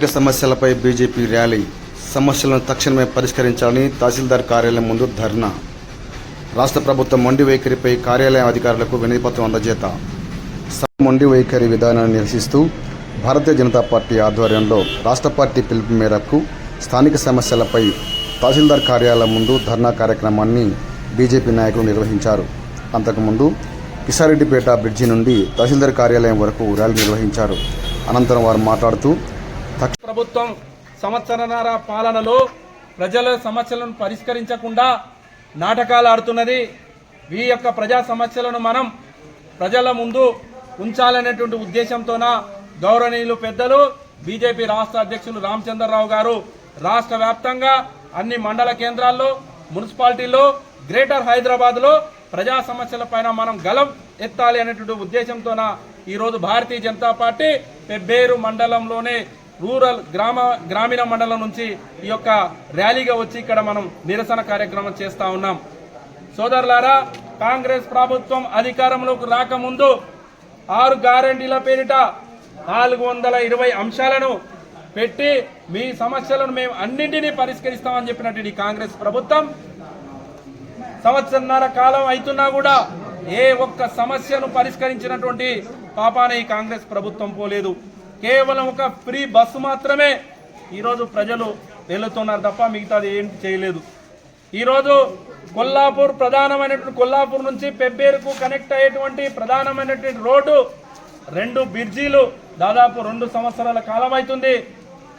Pending సమస్యలపై BJP rally. సమస్యలను తక్షణమే పరిష్కరించాలని తహసీల్దార్ కార్యాలయం ముందు ధర్నా. రాష్ట్ర ప్రభుత్వం మొండి వైఖరిపై కార్యాలయం అధికారులకు వినతిపత్రం అందజేత. మొండి వైఖరి విధానాన్ని నిరసిస్తూ భారతీయ జనతా పార్టీ ఆధ్వర్యంలో రాష్ట్ర పార్టీ పిలుపు మేరకు స్థానిక సమస్యలపై తహసీల్దార్ కార్యాలయం ముందు ధర్నా కార్యక్రమాన్ని బీజేపీ నాయకులు నిర్వహించారు. అంతకుముందు కిషారెడ్డిపేట బ్రిడ్జి నుండి తహసీల్దార్ కార్యాలయం వరకు ర్యాలీ నిర్వహించారు. అనంతరం వారు మాట్లాడుతూ, ప్రభుత్వం సంవత్సరన్నర పాలనలో ప్రజల సమస్యలను పరిష్కరించకుండా నాటకాలు ఆడుతున్నది. ఈ యొక్క ప్రజా సమస్యలను మనం ప్రజల ముందు ఉంచాలనేటువంటి ఉద్దేశంతోన గౌరవనీయులు పెద్దలు బీజేపీ రాష్ట్ర అధ్యక్షులు రామచంద్రరావు గారు రాష్ట్ర వ్యాప్తంగా అన్ని మండల కేంద్రాల్లో, మున్సిపాలిటీల్లో, గ్రేటర్ హైదరాబాద్లో ప్రజా సమస్యల పైన మనం గలం ఎత్తాలి అనేటువంటి ఉద్దేశంతోన ఈరోజు భారతీయ జనతా పార్టీ పెబ్బేరు మండలంలోనే రూరల్ గ్రామీణ మండలం నుంచి ఈ యొక్క ర్యాలీగా వచ్చి ఇక్కడ మనం నిరసన కార్యక్రమం చేస్తూ ఉన్నాం. సోదరులారా, కాంగ్రెస్ ప్రభుత్వం అధికారంలోకి రాకముందు 6 గ్యారంటీల పేరిట 420 అంశాలను పెట్టి మీ సమస్యలను మేము అన్నింటినీ పరిష్కరిస్తామని చెప్పినటువంటి కాంగ్రెస్ ప్రభుత్వం సంవత్సరన్నర కాలం అవుతున్నా కూడా ఏ ఒక్క సమస్యను పరిష్కరించినటువంటి పాపాన ఈ కాంగ్రెస్ ప్రభుత్వం పోలేదు. కేవలం ఒక ఫ్రీ బస్సు మాత్రమే ఈరోజు ప్రజలు వెళ్తున్నారు తప్ప మిగతాది ఏం చేయలేదు. ఈరోజు కొల్లాపూర్ ప్రధానమైనటువంటి కొల్లాపూర్ నుంచి పెబ్బేరుకు కనెక్ట్ అయ్యేటువంటి ప్రధానమైనటువంటి రోడ్డు 2 బ్రిడ్జీలు దాదాపు 2 సంవత్సరాల కాలం అవుతుంది.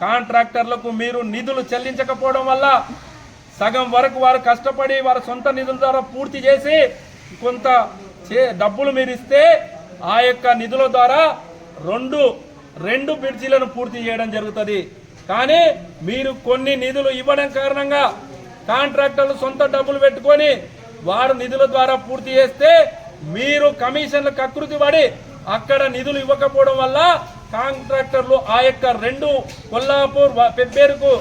కాంట్రాక్టర్లకు మీరు నిధులు చెల్లించకపోవడం వల్ల సగం వరకు వారు కష్టపడి వారి సొంత నిధుల ద్వారా పూర్తి చేసి కొంత డబ్బులు మీరు ఇస్తే ఆ యొక్క నిధుల ద్వారా రెండు బ్రిడ్జీలను పూర్తి చేయడం జరుగుతుంది. కానీ మీరు కొన్ని నిధులు ఇవ్వడం కారణంగా కాంట్రాక్టర్లు సొంత డబ్బులు పెట్టుకొని వారు నిధుల ద్వారా పూర్తి చేస్తే మీరు కమిషన్లకు కకృతి పడి అక్కడ నిధులు ఇవ్వకపోవడం వల్ల కాంట్రాక్టర్లు ఆ యొక్క 2 కొల్లాపూర్ పెబ్బేరుకు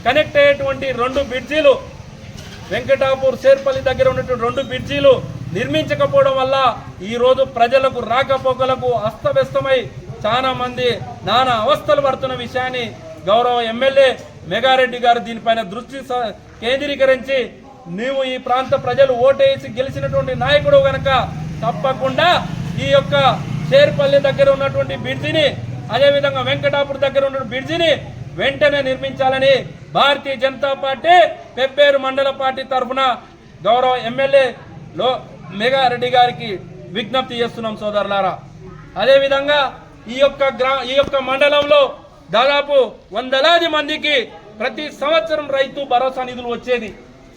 కనెక్ట్ అయ్యేటువంటి 2 బ్రిడ్జీలు, వెంకటాపూర్ చేర్పల్లి దగ్గర ఉన్నటువంటి 2 బ్రిడ్జీలు నిర్మించకపోవడం వల్ల ఈరోజు ప్రజలకు రాకపోకలకు అస్తవ్యస్తమై చాలా మంది నానా అవస్థలు పడుతున్న విషయాన్ని గౌరవ ఎమ్మెల్యే మెగారెడ్డి గారు దీనిపైన దృష్టి కేంద్రీకరించి నీవు ఈ ప్రాంత ప్రజలు ఓటేసి గెలిచినటువంటి నాయకుడు గనక తప్పకుండా ఈ యొక్క చేర్పల్లి దగ్గర ఉన్నటువంటి బ్రిడ్జిని, అదేవిధంగా వెంకటాపూర్ దగ్గర ఉన్న బ్రిడ్జిని వెంటనే నిర్మించాలని భారతీయ జనతా పార్టీ పెబ్బేరు మండల పార్టీ తరఫున గౌరవ ఎమ్మెల్యే మెగారెడ్డి గారికి విజ్ఞప్తి చేస్తున్నాం సోదరులారా. అదేవిధంగా ఈ యొక్క మండలంలో దాదాపు వందలాది మందికి ప్రతి సంవత్సరం రైతు భరోసా నిధులు వచ్చేది.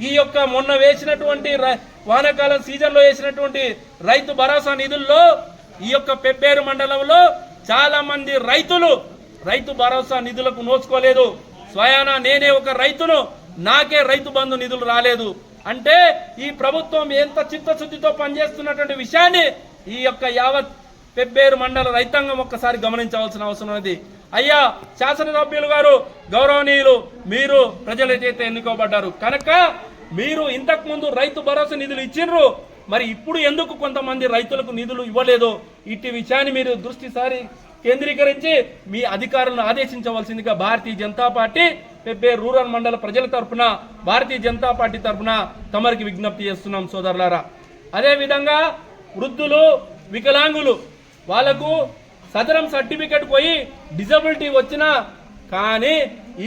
ఈ యొక్క మొన్న వేసినటువంటి వానాకాలం సీజన్లో వేసినటువంటి రైతు భరోసా నిధుల్లో ఈ యొక్క పెబ్బేరు మండలంలో చాలా మంది రైతులు రైతు భరోసా నిధులకు నోచుకోలేదు. స్వయానా నేనే ఒక రైతును, నాకే రైతు బంధు నిధులు రాలేదు అంటే ఈ ప్రభుత్వం ఎంత చిత్తశుద్ధితో పనిచేస్తున్నటువంటి విషయాన్ని ఈ యొక్క యావత్ పెబ్బేరు మండల రైతాంగం ఒక్కసారి గమనించవలసిన అవసరం ఉంది. అయ్యా శాసనసభ్యులు గారు, గౌరవనీయులు, మీరు ప్రజల చేత ఎన్నుకోబడ్డారు కనుక మీరు ఇంతకు ముందు రైతు భరోసా నిధులు ఇచ్చిండ్రు, మరి ఇప్పుడు ఎందుకు కొంతమంది రైతులకు నిధులు ఇవ్వలేదు? ఇట్టి విషయాన్ని మీరు దృష్టిసారి కేంద్రీకరించి మీ అధికారులను ఆదేశించవలసిందిగా భారతీయ జనతా పార్టీ పెబ్బేరు రూరల్ మండల ప్రజల తరఫున, భారతీయ జనతా పార్టీ తరఫున తమరికి విజ్ఞప్తి చేస్తున్నాం సోదరులారా. అదేవిధంగా వృద్ధులు, వికలాంగులు వాళ్లకు సదరం సర్టిఫికెట్ పోయి డిజబిలిటీ వచ్చినా కానీ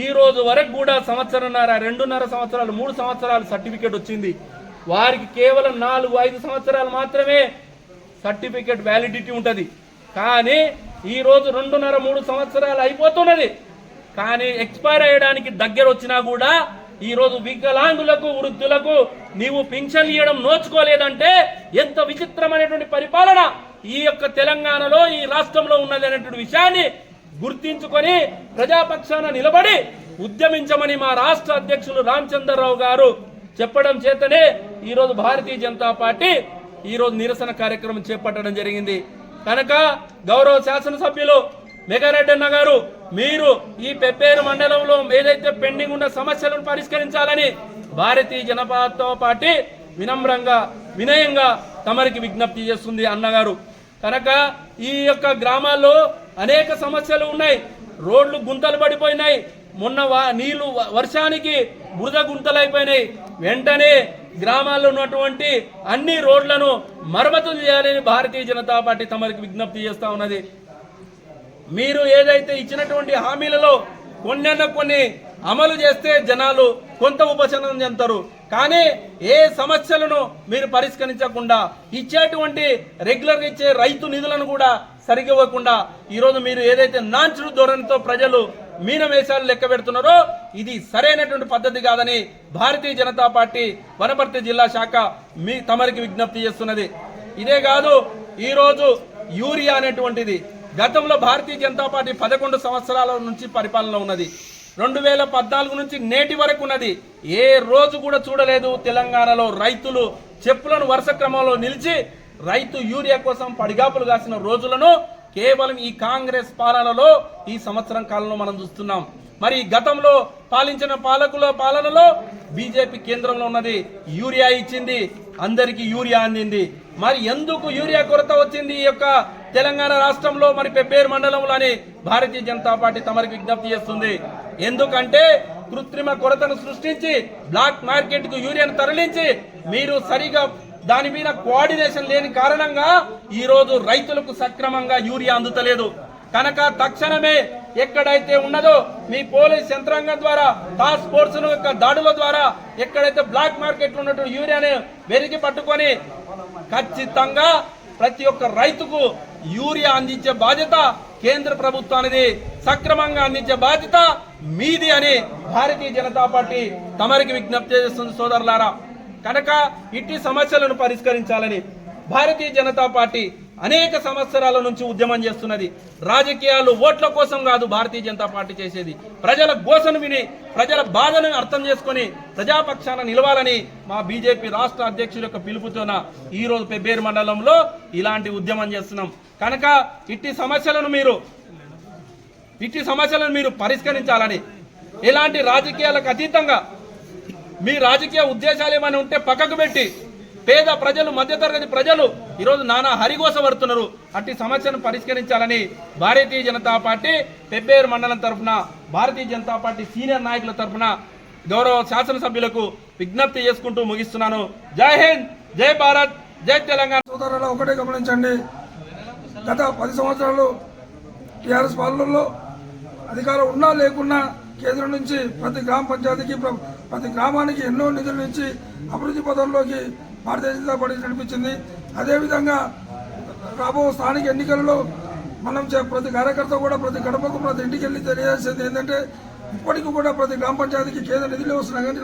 ఈ రోజు వరకు కూడా 2.5 సంవత్సరాలు 3 సంవత్సరాలు సర్టిఫికెట్ వచ్చింది. వారికి కేవలం 4-5 సంవత్సరాలు మాత్రమే సర్టిఫికెట్ వ్యాలిడిటీ ఉంటుంది. కానీ ఈ రోజు 2.5-3 సంవత్సరాలు అయిపోతున్నది. కానీ ఎక్స్పైర్ అయ్యడానికి దగ్గర వచ్చినా కూడా ఈ రోజు వికలాంగులకు, వృద్ధులకు నీవు పింఛన్ ఇవ్వడం నోచుకోలేదంటే ఎంత విచిత్రమైనటువంటి పరిపాలన ఈ యొక్క తెలంగాణలో, ఈ రాష్ట్రంలో ఉన్నది అనేటువంటి విషయాన్ని గుర్తించుకొని ప్రజాపక్షాన నిలబడి ఉద్యమించమని మా రాష్ట్ర అధ్యక్షులు రామచంద్రరావు గారు చెప్పడం చేతనే ఈరోజు భారతీయ జనతా పార్టీ ఈరోజు నిరసన కార్యక్రమం చేపట్టడం జరిగింది. కనుక గౌరవ శాసనసభ్యులు మెగారెడ్డి అన్న గారు, మీరు ఈ పెబ్బేరు మండలంలో ఏదైతే పెండింగ్ ఉన్న సమస్యలను పరిష్కరించాలని భారతీయ జనతా పార్టీ వినయంగా తమరికి విజ్ఞప్తి చేస్తుంది అన్నగారు. కనుక ఈ యొక్క గ్రామాల్లో అనేక సమస్యలు ఉన్నాయి. రోడ్లు గుంతలు పడిపోయినాయి, మొన్న నీళ్లు వర్షానికి బురద గుంతలైపోయినాయి. వెంటనే గ్రామాల్లో ఉన్నటువంటి అన్ని రోడ్లను మరమ్మతులు చేయాలని భారతీయ జనతా పార్టీ తమరికి విజ్ఞప్తి చేస్తా ఉన్నది. మీరు ఏదైతే ఇచ్చినటువంటి హామీలలో కొన్ని అమలు చేస్తే జనాలు కొంత ఉపశమనం చెందుతారు. కానీ ఏ సమస్యలను మీరు పరిష్కరించకుండా ఇచ్చేటువంటి రెగ్యులర్గా ఇచ్చే రైతు నిధులను కూడా సరిగ్గా ఇవ్వకుండా ఈరోజు మీరు ఏదైతే నాంచుడు ధోరణితో ప్రజలు మీనమేషాలు లెక్క పెడుతున్నారో ఇది సరైనటువంటి పద్ధతి కాదని భారతీయ జనతా పార్టీ వనపర్తి జిల్లా శాఖ తమరికి విజ్ఞప్తి చేస్తున్నది. ఇదే కాదు, ఈరోజు యూరియా అనేటువంటిది గతంలో భారతీయ జనతా పార్టీ 11 సంవత్సరాల నుంచి పరిపాలన ఉన్నది. 2014 నుంచి నేటి వరకు ఉన్నది. ఏ రోజు కూడా చూడలేదు తెలంగాణలో రైతులు చెప్పులను వరుస క్రమంలో నిలిచి రైతు యూరియా కోసం పడిగాపులు కాసిన రోజులను కేవలం ఈ కాంగ్రెస్ పాలనలో ఈ సంవత్సరం కాలంలో మనం చూస్తున్నాం. మరి గతంలో పాలించిన పాలకుల పాలనలో బీజేపీ కేంద్రంలో ఉన్నది, యూరియా ఇచ్చింది, అందరికీ యూరియా అందింది. మరి ఎందుకు యూరియా కొరత వచ్చింది ఈ యొక్క తెలంగాణ రాష్ట్రంలో, మరి పెబ్బేరు మండలంలో అని భారతీయ జనతా పార్టీ తమరికి విజ్ఞప్తి చేస్తుంది. ఎందుకంటే కృత్రిమ కొరతను సృష్టించి బ్లాక్ మార్కెట్ కు యూరియాను తరలించి మీరు సరిగా దాని మీద కోఆర్డినేషన్ లేని కారణంగా ఈ రోజు రైతులకు సక్రమంగా యూరియా అందుతలేదు. కనుక తక్షణమే ఎక్కడైతే ఉన్నదో మీ పోలీస్ యంత్రాంగం ద్వారా టాస్క్ ఫోర్స్ యొక్క దాడుల ద్వారా ఎక్కడైతే బ్లాక్ మార్కెట్ లో ఉన్నటువంటి యూరియాని వెలికి పట్టుకొని ఖచ్చితంగా ప్రతి ఒక్క రైతుకు యూరియా అందించే బాధ్యత కేంద్ర ప్రభుత్వానికి, సక్రమంగా అందించే బాధ్యత మీది అని భారతీయ జనతా పార్టీ తమరికి విజ్ఞప్తి చేస్తుంది సోదరులారా. కనుక ఇట్టి సమస్యలను పరిష్కరించాలని భారతీయ జనతా పార్టీ అనేక సంవత్సరాల నుంచి ఉద్యమం చేస్తున్నది. రాజకీయాలు ఓట్ల కోసం కాదు భారతీయ జనతా పార్టీ చేసేది, ప్రజల గోసను విని ప్రజల బాధను అర్థం చేసుకొని ప్రజాపక్షాన నిలవాలని మా బీజేపీ రాష్ట్ర అధ్యక్షుల యొక్క పిలుపుతోన ఈ రోజు పెబ్బేరు మండలంలో ఇలాంటి ఉద్యమం చేస్తున్నాం. కనుక ఇట్టి సమస్యలను మీరు పరిష్కరించాలని, ఇలాంటి రాజకీయాలకు అతీతంగా మీ రాజకీయ ఉద్దేశాలు ఏమైనా ఉంటే పక్కకు పెట్టి పేద ప్రజలు, మధ్యతరగతి ప్రజలు ఈరోజు నానా హరిగోస పడుతున్నారు. అట్టి సమస్యను పరిష్కరించాలని భారతీయ జనతా పార్టీ పెబ్బేరు మండలం తరఫున, భారతీయ జనతా పార్టీ సీనియర్ నాయకుల తరఫున గౌరవ శాసనసభ్యులకు విజ్ఞప్తి చేసుకుంటూ ముగిస్తున్నాను. జై హింద్, జై భారత్, జై తెలంగాణ. సోదరులు ఒకటే గమనించండి, గత 10 సంవత్సరాలు టీఆర్ఎస్ పాలనలో అధికారం ఉన్నా లేకున్నా కేంద్రం నుంచి ప్రతి గ్రామ పంచాయతీకి, ప్రతి గ్రామానికి ఎన్నో నిధుల నుంచి అభివృద్ధి పదంలోకి భారతీయ జనతా పార్టీ నడిపించింది. అదేవిధంగా రాబో స్థానిక ఎన్నికలలో మనం ప్రతి కార్యకర్త కూడా ప్రతి గడపకు, ప్రతి ఇంటికి వెళ్ళి తెలియజేసేది ఏంటంటే ఇప్పటికీ కూడా ప్రతి గ్రామ పంచాయతీకి కేంద్ర నిధులు వస్తున్నాయి, కానీ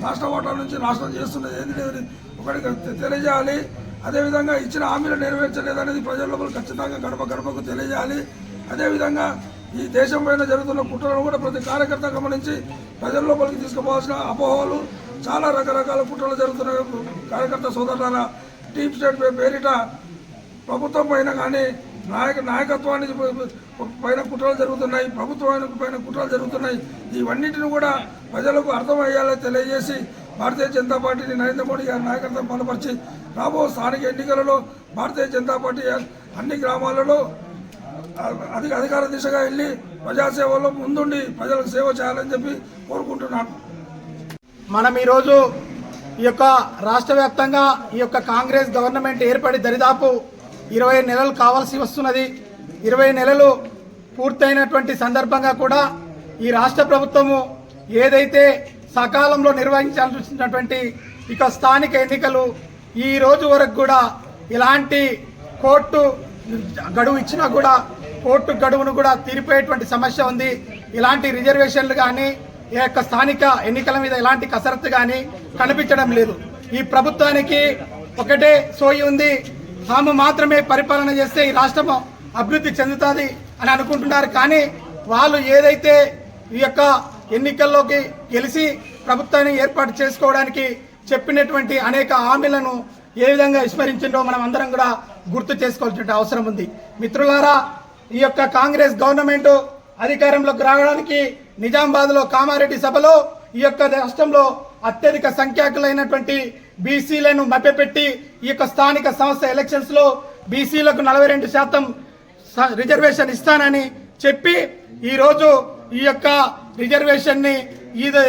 రాష్ట్ర ఓట్ల నుంచి నాశనం చేస్తున్నది ఏంటి లేదని ఒకటి తెలియజేయాలి. అదేవిధంగా ఇచ్చిన హామీలు నెరవేర్చలేదనేది ప్రజల లోపల ఖచ్చితంగా గడపకు తెలియజేయాలి. అదేవిధంగా ఈ దేశం పైన జరుగుతున్న కుట్రలను కూడా ప్రతి కార్యకర్త గమనించి ప్రజల లోపలికి తీసుకుపోవాల్సిన అపోహలు, చాలా రకరకాల కుట్రలు జరుగుతున్న కార్యకర్త సోదరులారా, టీమ్ స్టేట్ పేరిట ప్రభుత్వం పైన కానీ నాయకత్వానికి పైన కుట్రలు జరుగుతున్నాయి, ప్రభుత్వానికి పైన కుట్రలు జరుగుతున్నాయి. ఇవన్నిటిని కూడా ప్రజలకు అర్థమయ్యేలా తెలియజేసి భారతీయ జనతా పార్టీని నరేంద్ర మోడీ గారి నాయకత్వం బలపరిచి రాబో స్థానిక ఎన్నికలలో భారతీయ జనతా పార్టీ అన్ని గ్రామాలలో అధికార దిశగా వెళ్ళి ప్రజాసేవలో ముందుండి ప్రజలకు సేవ చేయాలని చెప్పి కోరుకుంటున్నాను. మనం ఈరోజు ఈ యొక్క రాష్ట్ర వ్యాప్తంగా ఈ యొక్క కాంగ్రెస్ గవర్నమెంట్ ఏర్పడి దరిదాపు 20 నెలలు కావాల్సి వస్తున్నది. 20 నెలలు పూర్తయినటువంటి సందర్భంగా కూడా ఈ రాష్ట్ర ప్రభుత్వము ఏదైతే సకాలంలో నిర్వహించాల్సినటువంటి ఇక స్థానిక ఎన్నికలు ఈ రోజు వరకు కూడా ఇలాంటి కోర్టు గడువు ఇచ్చినా కూడా కోర్టు గడువును కూడా తీరిపోయేటువంటి సమస్య ఉంది. ఇలాంటి రిజర్వేషన్లు కానీ ఈ యొక్క స్థానిక ఎన్నికల మీద ఎలాంటి కసరత్తు కానీ కనిపించడం లేదు. ఈ ప్రభుత్వానికి ఒకటే సోయి ఉంది, తాము మాత్రమే పరిపాలన చేస్తే ఈ రాష్ట్రం అభివృద్ధి చెందుతుంది అని అనుకుంటున్నారు. కానీ వాళ్ళు ఏదైతే ఈ యొక్క ఎన్నికల్లోకి గెలిచి ప్రభుత్వాన్ని ఏర్పాటు చేసుకోవడానికి చెప్పినటువంటి అనేక హామీలను ఏ విధంగా విస్మరించిందో మనం అందరం కూడా గుర్తు చేసుకోవాల్సిన అవసరం ఉంది. మిత్రులారా, ఈ యొక్క కాంగ్రెస్ గవర్నమెంట్ అధికారంలోకి రావడానికి నిజామాబాద్లో కామారెడ్డి సభలో ఈ యొక్క రాష్ట్రంలో అత్యధిక సంఖ్యాకులైనటువంటి బీసీలను మభ్యపెట్టి ఈ యొక్క స్థానిక సంస్థ ఎలక్షన్స్ లో బీసీలకు 42% రిజర్వేషన్ ఇస్తానని చెప్పి ఈరోజు ఈ యొక్క రిజర్వేషన్ని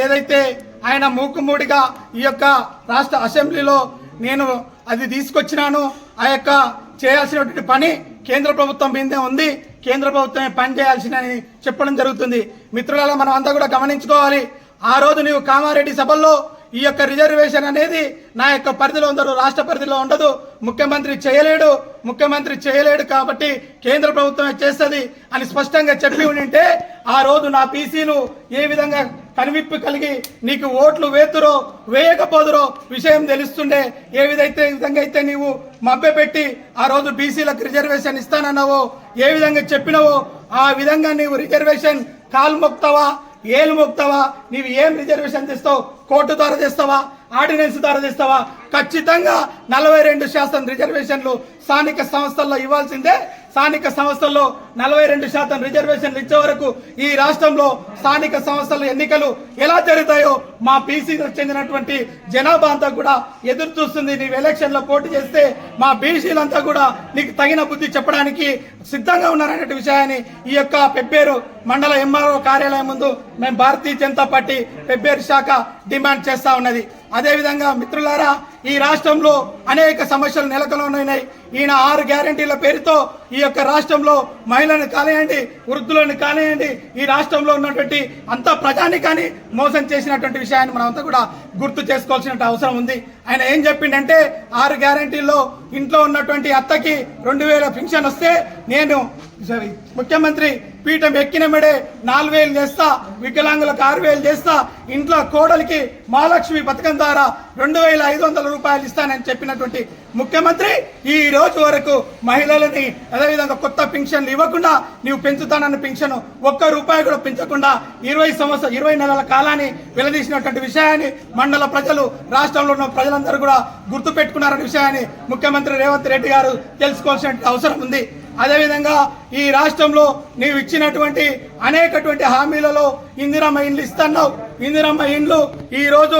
ఏదైతే ఆయన మూకుమ్మడిగా ఈ యొక్క రాష్ట్ర అసెంబ్లీలో నేను అది తీసుకొచ్చినాను, ఆ యొక్క చేయాల్సినటువంటి పని కేంద్ర ప్రభుత్వం మీదే ఉంది, కేంద్ర ప్రభుత్వమే పని చేయాల్సిందని చెప్పడం జరుగుతుంది. మిత్రులారా, మనం అంతా కూడా గమనించుకోవాలి. ఆ రోజు నీవు కామారెడ్డి సభల్లో ఈ యొక్క రిజర్వేషన్ అనేది నా యొక్క పరిధిలో ఉండదు, రాష్ట్ర పరిధిలో ఉండదు, ముఖ్యమంత్రి చేయలేడు కాబట్టి కేంద్ర ప్రభుత్వమే చేస్తుంది అని స్పష్టంగా చెప్పి ఉంటే ఆ రోజు నా బీసీలు ఏ విధంగా కనివిప్పు కలిగి నీకు ఓట్లు వేయకపోదురో విషయం తెలుస్తుండే. ఏ విధంగా అయితే నీవు మభ్యపెట్టి ఆ రోజు బీసీలకు రిజర్వేషన్ ఇస్తానన్నావో, ఏ విధంగా చెప్పినావో ఆ విధంగా నీవు రిజర్వేషన్ కాలు మొక్తావా, ఏలు మొక్తావా, నీవు ఏం రిజర్వేషన్ తెస్తావు? కోర్టు ద్వారా తెస్తావా, ఆర్డినెన్స్ ద్వారా తెస్తావా? ఖచ్చితంగా 42% రిజర్వేషన్లు స్థానిక సంస్థల్లో ఇవ్వాల్సిందే. స్థానిక సంస్థల్లో 42% రిజర్వేషన్లు ఇచ్చే వరకు ఈ రాష్ట్రంలో స్థానిక సంస్థల ఎన్నికలు ఎలా జరుగుతాయో మా బీసీలకు చెందినటువంటి జనాభా అంతా కూడా ఎదురు చూస్తుంది. నీవు ఎలక్షన్లో పోటీ చేస్తే మా బీసీలంతా కూడా నీకు తగిన బుద్ధి చెప్పడానికి సిద్ధంగా ఉన్నారనే విషయాన్ని ఈ యొక్క పెబ్బేరు మండల ఎంఆర్ఓ కార్యాలయం ముందు మేము భారతీయ జనతా పార్టీ పెబ్బేరు శాఖ డిమాండ్ చేస్తా ఉన్నది. అదేవిధంగా మిత్రులారా, ఈ రాష్ట్రంలో అనేక సమస్యలు నెలకొని ఉన్నాయి. ఈయన 6 గ్యారంటీల పేరుతో ఈ యొక్క రాష్ట్రంలో మహిళలను కానివ్వండి, వృద్ధులను కానివ్వండి, ఈ రాష్ట్రంలో ఉన్నటువంటి అంత ప్రజానికాన్ని మోసం చేసినటువంటి విషయాన్ని మనం అంతా కూడా గుర్తు చేసుకోవాల్సిన అవసరం ఉంది. ఆయన ఏం చెప్పిండంటే 6 గ్యారంటీల్లో ఇంట్లో ఉన్నటువంటి అత్తకి 2000 పెన్షన్ వస్తే నేను ముఖ్యమంత్రి పీఠం ఎక్కిన మెడే 4000 చేస్తా, వికలాంగులకు 6000 చేస్తా, ఇంట్లో కోడలికి మహాలక్ష్మి పథకం ద్వారా 2500 రూపాయలు ఇస్తానని చెప్పినటువంటి ముఖ్యమంత్రి ఈ రోజు వరకు మహిళలని అదేవిధంగా కొత్త పెన్షన్లు ఇవ్వకుండా నీవు పెంచుతానన్న పెన్షన్ ₹1 కూడా పెంచకుండా 20 నెలల కాలాన్ని వెలదీసినటువంటి విషయాన్ని మండల ప్రజలు, రాష్ట్రంలో ఉన్న ప్రజలందరూ కూడా గుర్తు పెట్టుకున్నారనే విషయాన్ని ముఖ్యమంత్రి రేవంత్ రెడ్డి గారు తెలుసుకోవాల్సిన అవసరం ఉంది. అదేవిధంగా ఈ రాష్ట్రంలో నీవు ఇచ్చినటువంటి అనేకటువంటి హామీలలో ఇందిరమ్మ ఇండ్లు ఇస్తున్నావు. ఇందిరమ్మ ఇండ్లు ఈ రోజు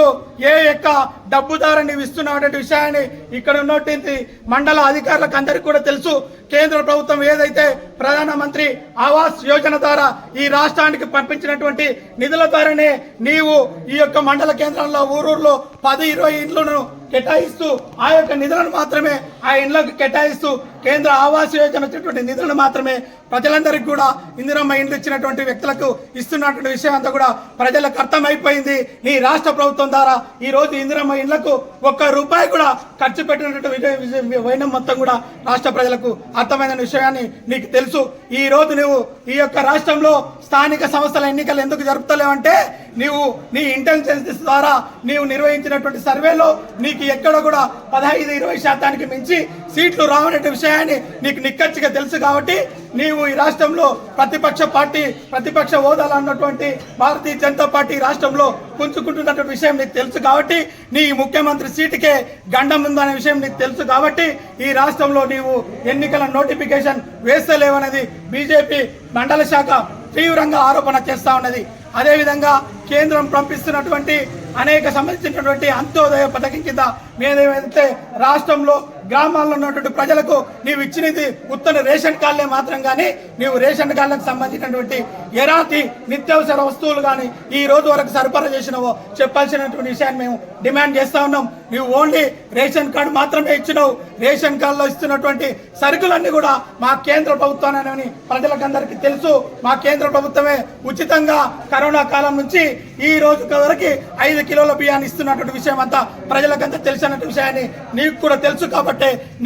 ఏ యొక్క డబ్బు ద్వారా నీవు ఇస్తున్నటువంటి విషయాన్ని ఇక్కడ ఉన్నటువంటి మండల అధికారులకు అందరికీ కూడా తెలుసు. కేంద్ర ప్రభుత్వం ఏదైతే ప్రధానమంత్రి ఆవాస్ యోజన ద్వారా ఈ రాష్ట్రానికి పంపించినటువంటి నిధుల ద్వారానే నీవు ఈ యొక్క మండల కేంద్రంలో ఊరూరులో 10-20 ఇండ్లను కేటాయిస్తూ ఆ యొక్క నిధులను మాత్రమే ఆ ఇండ్లకు కేటాయిస్తూ కేంద్ర ఆవాస్ యోజన వచ్చినటువంటి నిధులను మాత్రమే ప్రజలందరికీ కూడా ఇందిరమ్మ ఇండ్లు ఇచ్చినటువంటి వ్యక్తులకు ఇస్తున్నటువంటి విషయం అంతా కూడా ప్రజలకు అర్థమైపోయింది. నీ రాష్ట్ర ప్రభుత్వం ద్వారా ఈ రోజు ఇందిరమ్మ ఇండ్లకు ₹1 కూడా ఖర్చు పెట్టినటువంటి వైనం మొత్తం కూడా రాష్ట్ర ప్రజలకు అర్థమైన విషయాన్ని నీకు తెలుసు. ఈ రోజు నువ్వు ఈ యొక్క రాష్ట్రంలో స్థానిక సంస్థల ఎన్నికలు ఎందుకు జరుపుతలేవంటే నీవు నీ ఇంటెలిజెన్స్ ద్వారా నీవు నిర్వహించినటువంటి సర్వేలో నీకు ఎక్కడ కూడా 15-20% మించి సీట్లు రావనే విషయాన్ని నీకు నిక్కచ్చిగా తెలుసు. కాబట్టి నీవు ఈ రాష్ట్రంలో ప్రతిపక్ష హోదాలో ఉన్నటువంటి భారతీయ జనతా పార్టీ రాష్ట్రంలో పుంజుకుంటున్నటువంటి విషయం నీకు తెలుసు. కాబట్టి నీ ముఖ్యమంత్రి సీటుకే గండం ఉందనే విషయం నీకు తెలుసు. కాబట్టి ఈ రాష్ట్రంలో నీవు ఎన్నికల నోటిఫికేషన్ వేస్తలేవనేది బీజేపీ మండల శాఖ తీవ్రంగా ఆరోపణ చేస్తా ఉన్నది. అదేవిధంగా కేంద్రం పంపిస్తున్నటువంటి అనేక సంబంధించినటువంటి అంత్యోదయ పథకం కింద మేమైతే రాష్ట్రంలో గ్రామాల్లో ఉన్నటువంటి ప్రజలకు నీవు ఇచ్చినది ఉత్తర రేషన్ కార్డులే మాత్రం కానీ నీవు రేషన్ కార్డులకు సంబంధించినటువంటి ఎలాంటి నిత్యావసర వస్తువులు కానీ ఈ రోజు వరకు సరఫరా చేసినావో చెప్పాల్సినటువంటి విషయాన్ని మేము డిమాండ్ చేస్తా ఉన్నాం. నీవు ఓన్లీ రేషన్ కార్డు మాత్రమే ఇచ్చినావు. రేషన్ కార్డులో ఇస్తున్నటువంటి సరుకులన్నీ కూడా మా కేంద్ర ప్రభుత్వాన్ని ప్రజలకందరికీ తెలుసు. మా కేంద్ర ప్రభుత్వమే ఉచితంగా కరోనా కాలం నుంచి ఈ రోజు వరకు 5 కిలోల బియ్యాన్ని ఇస్తున్నటువంటి విషయం అంతా ప్రజలకంతా తెలిసినటువంటి విషయాన్ని నీకు కూడా తెలుసు. కాబట్టి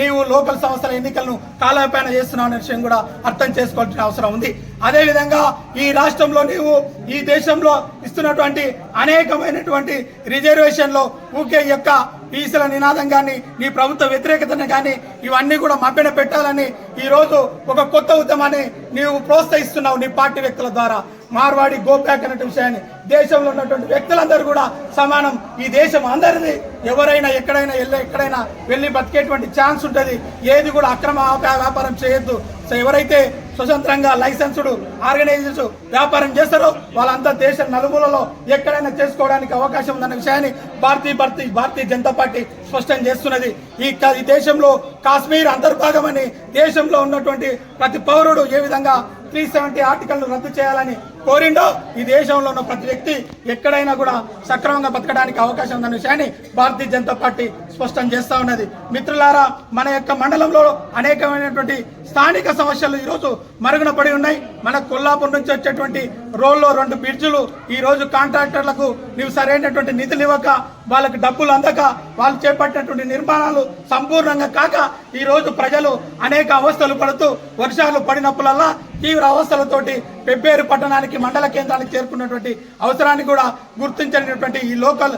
నీవు లోకల్ సంస్థల ఎన్నికలను కాలయాపన చేస్తున్నావు అనే విషయం కూడా అర్థం చేసుకోవాల్సిన అవసరం ఉంది. అదేవిధంగా ఈ రాష్ట్రంలో నీవు ఈ దేశంలో ఇస్తున్నటువంటి అనేకమైనటువంటి రిజర్వేషన్లో ఊకే యొక్క బీసీల నినాదం కానీ నీ ప్రభుత్వ వ్యతిరేకతను కానీ ఇవన్నీ కూడా మభ్యన పెట్టాలని ఈరోజు ఒక కొత్త ఉద్యమాన్ని నీవు ప్రోత్సహిస్తున్నావు నీ పార్టీ వ్యక్తుల ద్వారా. మార్వాడి గోబ్యాక్ అనే విషయాన్ని దేశంలో ఉన్నటువంటి వ్యక్తులందరూ కూడా సమానం. ఈ దేశం అందరిది. ఎవరైనా ఎక్కడైనా వెళ్ళి బతికేటువంటి ఛాన్స్ ఉంటుంది. ఏది కూడా అక్రమ వ్యాపారం చేయొద్దు. సో ఎవరైతే స్వతంత్రంగా లైసెన్స్డ్ ఆర్గనైజేషన్ వ్యాపారం చేస్తారో వాళ్ళంతా దేశ నలుమూలలో ఎక్కడైనా చేసుకోవడానికి అవకాశం ఉందన్న విషయాన్ని భారతీయ జనతా పార్టీ స్పష్టం చేస్తున్నది. ఈ దేశంలో కాశ్మీర్ అంతర్భాగమని దేశంలో ఉన్నటువంటి ప్రతి పౌరుడు ఏ విధంగా 370 ఆర్టికల్ను రద్దు చేయాలని కోరిండో ఈ దేశంలో ఉన్న ప్రతి వ్యక్తి ఎక్కడైనా కూడా సక్రమంగా బతకడానికి అవకాశం ఉందన్న విషయాన్ని భారతీయ జనతా పార్టీ స్పష్టం చేస్తా ఉన్నది. మిత్రులారా, మన యొక్క మండలంలో అనేకమైనటువంటి స్థానిక సమస్యలు ఈరోజు మరుగున పడి ఉన్నాయి. మన కొల్లాపూర్ నుంచి వచ్చేటువంటి రోడ్లో 2 బ్రిడ్జులు ఈ రోజు కాంట్రాక్టర్లకు నీవు సరైనటువంటి నిధులు ఇవ్వక, వాళ్ళకి డబ్బులు అందక, వాళ్ళు చేపట్టినటువంటి నిర్మాణాలు సంపూర్ణంగా కాక ఈ రోజు ప్రజలు అనేక అవస్థలు పడుతూ వర్షాలు పడినప్పుడల్లా తీవ్ర అవస్థలతోటి పెబ్బేరు పట్టణానికి మండల కేంద్రానికి చేరుకున్నటువంటి అవసరాన్ని కూడా గుర్తించినటువంటి ఈ లోకల్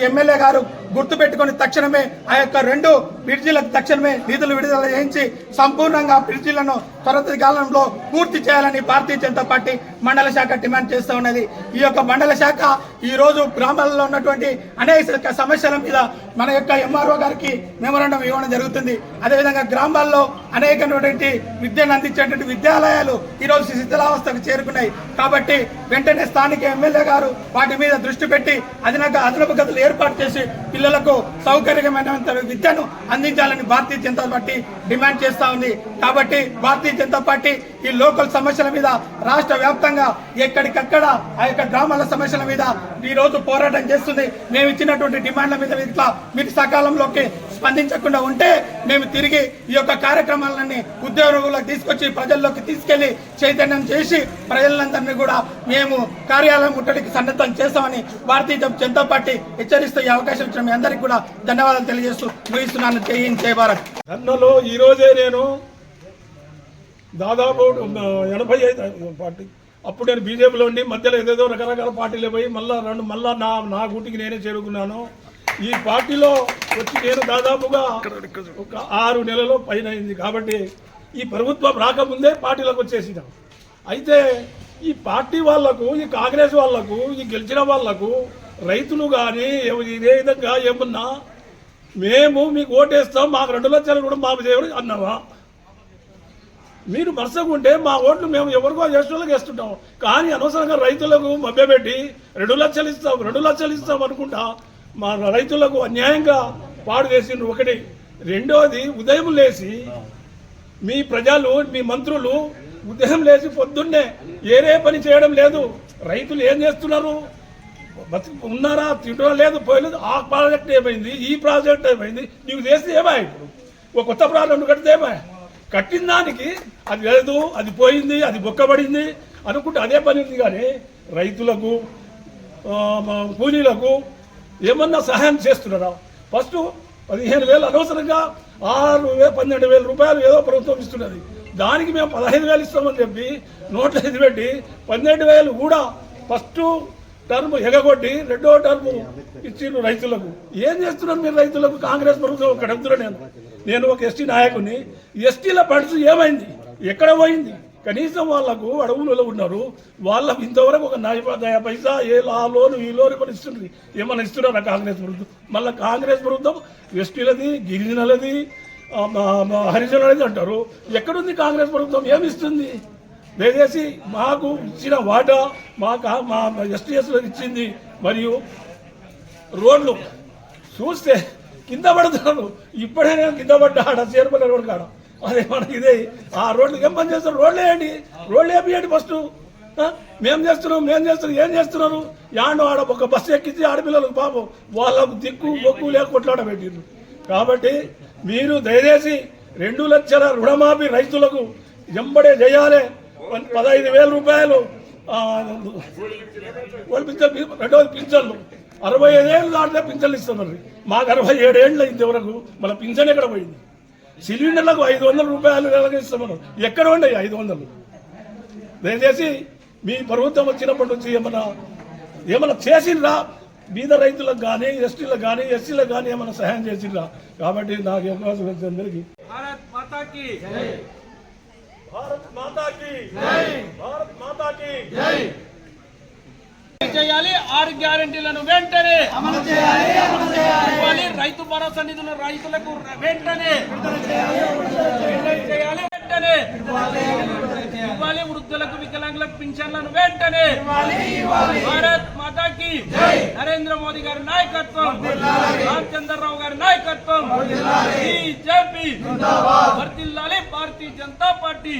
ఎమ్మెల్యే గారు గుర్తుపెట్టుకుని తక్షణమే ఆ యొక్క 2 బ్రిడ్జిలకు తక్షణమే నిధులు విడుదల చేయించి సంపూర్ణంగా బ్రిడ్జిలను త్వరితకాలంలో పూర్తి చేయాలని భారతీయ జనతా పార్టీ మండల శాఖ డిమాండ్ చేస్తూ ఉన్నది. ఈ యొక్క మండల శాఖ ఈ రోజు గ్రామాల్లో ఉన్నటువంటి అనేక సమస్యల మీద మన యొక్క ఎంఆర్ఓ గారికి మెమోరాండం ఇవ్వడం జరుగుతుంది. అదేవిధంగా గ్రామాల్లో అనేకమైనటువంటి విద్యను అందించేటువంటి విద్యాలయాలు ఈరోజు శిథిలావస్థకు చేరుకున్నాయి. కాబట్టి వెంటనే స్థానిక ఎమ్మెల్యే గారు వాటి మీద దృష్టి పెట్టి అదనపు గదులు ఏర్పాటు చేసి పిల్లలకు సౌకర్యమైనంత విద్యను అందించాలని భారతీయ జనతా పార్టీ డిమాండ్ చేస్తా ఉంది. కాబట్టి భారతీయ జనతా పార్టీ ఈ లోకల్ సమస్యల మీద రాష్ట్ర వ్యాప్తంగా ఎక్కడికక్కడ ఆ యొక్క గ్రామాల సమస్యల మీద ఈ రోజు పోరాటం చేస్తుంది. మేము ఇచ్చినటువంటి డిమాండ్ల మీద ఇట్లా మీరు సకాలంలోకి స్పందించకుండా ఉంటే మేము తిరిగి ఈ యొక్క కార్యక్రమాలన్నీ ఉద్యోగులకు తీసుకొచ్చి ప్రజల్లోకి తీసుకెళ్లి చైతన్యం చేసి ప్రజలందరినీ కూడా మేము కార్యాలయం ముట్టడికి సన్నద్ధం చేస్తామని భారతీయ జనతా పార్టీ హెచ్చరిస్తూ ఈ అవకాశం ఇచ్చిన మీ అందరికీ కూడా ధన్యవాదాలు తెలియజేస్తూ ముగిస్తున్నాను. జై హింద్, జై భారత్. ధర్నలో ఈరోజే నేను దాదాపు 85 పార్టీ, అప్పుడు నేను బీజేపీలో ఉండి మధ్యలో ఏదేదో రకరకాల పార్టీలు పోయి మళ్ళా నా గూటికి నేనే చేరుకున్నాను. ఈ పార్టీలో వచ్చి నేను దాదాపుగా ఒక 6 నెలల పైన అయింది. కాబట్టి ఈ ప్రభుత్వం రాకముందే పార్టీలకు వచ్చేసినాం. అయితే ఈ పార్టీ వాళ్లకు, ఈ కాంగ్రెస్ వాళ్లకు, ఈ గెలిచిన వాళ్లకు రైతులు కానీ ఇదే విధంగా ఏమన్నా మేము మీకు ఓటేస్తాం, మాకు 2 లక్షలు కూడా మాకు చేయడం అన్నావా? మీరు మరసకుంటే మా ఓట్లు మేము ఎవరికో చేసేవాళ్ళకి వేస్తుంటాం. కానీ అనవసరంగా రైతులకు మభ్యపెట్టి 2 లక్షలు ఇస్తాం అనుకుంటా మా రైతులకు అన్యాయంగా పాడు చేసిండ్రు. ఒకటి. రెండోది, ఉదయం లేచి మీ ప్రజలు, మీ మంత్రులు ఉదయం లేచి పొద్దున్నే ఏరే పని చేయడం లేదు. రైతులు ఏం చేస్తున్నారు? ఉన్నారా? తింటడం లేదు, పోయలేదు. ఆ ప్రాజెక్ట్ ఏమైంది, ఈ ప్రాజెక్ట్ ఏమైంది, నీకు చేస్తే ఏమాయి? ఒక కొత్త ప్రాజెక్ట్ కడితే ఏమాయి? కట్టిన దానికి అది లేదు, అది పోయింది, అది బొక్కబడింది అనుకుంటే అదే పని ఉంది. కానీ రైతులకు, కూలీలకు ఏమన్నా సహాయం చేస్తున్నారా? ఫస్ట్ 15,000 అనవసరంగా 12,000 రూపాయలు ఏదో ప్రభుత్వం ఇస్తున్నది. దానికి మేము 15,000 ఇస్తామని చెప్పి నోట్లు ఇది పెట్టి 12,000 కూడా ఫస్ట్ టర్మ్ ఎగగొట్టి 2వ టర్మ్ ఇచ్చిండ్రు రైతులకు. ఏం చేస్తున్నారు మీరు రైతులకు? కాంగ్రెస్ ప్రభుత్వం ఒకటి అడుగుతున్నాను. నేను ఒక ఎస్టీ నాయకుని. ఎస్టీల ఫండ్స్ ఏమైంది? ఎక్కడ పోయింది? కనీసం వాళ్లకు అడవులలో ఉన్నారు, వాళ్ళకు ఇంతవరకు ఒక 10 పైసా ఆ లోను ఈ లోను ఏమైనా ఇస్తున్నారా కాంగ్రెస్ ప్రభుత్వం? మళ్ళీ కాంగ్రెస్ ప్రభుత్వం ఎస్టీలది, గిరిజనులది, హరిజనులది అంటారు. ఎక్కడుంది కాంగ్రెస్ ప్రభుత్వం? ఏమిస్తుంది? దయచేసి మాకు ఇచ్చిన వాటా మా ఎస్టీఎస్లో ఇచ్చింది. మరియు రోడ్లు చూస్తే కింద పడుతున్నారు. ఇప్పుడే నేను కింద పడ్డా ఆడ చేరుపల్లి రోడ్డు కాడ. అదే మనకి ఇదే ఆ రోడ్లు ఏం పని చేస్తారు? రోడ్లు వేయండి, రోడ్లు వేపియండి ఫస్ట్. మేము చేస్తున్నాం ఏం చేస్తున్నారు? యాను ఆడ ఒక బస్సు ఎక్కించి ఆడపిల్లలకు పాపం వాళ్ళకు దిక్కు బొక్కు లేక కొట్లాడ పెట్టిండ్రు. కాబట్టి మీరు దయచేసి 2 లక్షల రుణమాఫీ రైతులకు ఎంబడే చేయాలి. 15,000 రూపాయలు రెండవది పింఛన్లు. 65 ఏళ్ళు దాటితే పింఛన్లు ఇస్తున్నారు. మాకు 67 ఏళ్ళు అయింది వరకు. మన పింఛన్ ఎక్కడ పోయింది? సిలిండర్లకు 500 రూపాయలు ఇస్తామన్నారు. ఎక్కడ ఉన్నాయి 500? దయచేసి మీ ప్రభుత్వం వచ్చినప్పటి నుంచి ఏమన్నా చేసిండ్రా? బీద రైతులకు కానీ, ఎస్టీలకు కానీ, ఎస్సీలకు కానీ ఏమైనా సహాయం చేసిండ్రా? కాబట్టి నాకు అవకాశం వచ్చిన అందరికీ భారత్ మాతాకి జై, భారత్ మాతాకి జై, భారత్ మాతాకి జై. చేయాలి. 6 గ్యారెంటీలను వెంటనే అమలు చేయాలి. రైతు భరోసా నిధులు రైతులకు వెంటనే చేయాలి. వెంటనే ఇవ్వాలి. వృద్ధులకు, వికలాంగులకు పింఛన్లను వెంటనే. భారత్ మాతాకి నరేంద్ర మోదీ గారి నాయకత్వం, రామచంద్రరావు గారి నాయకత్వం, బీజేపీ వర్ధిల్లాలి. భారతీయ జనతా పార్టీ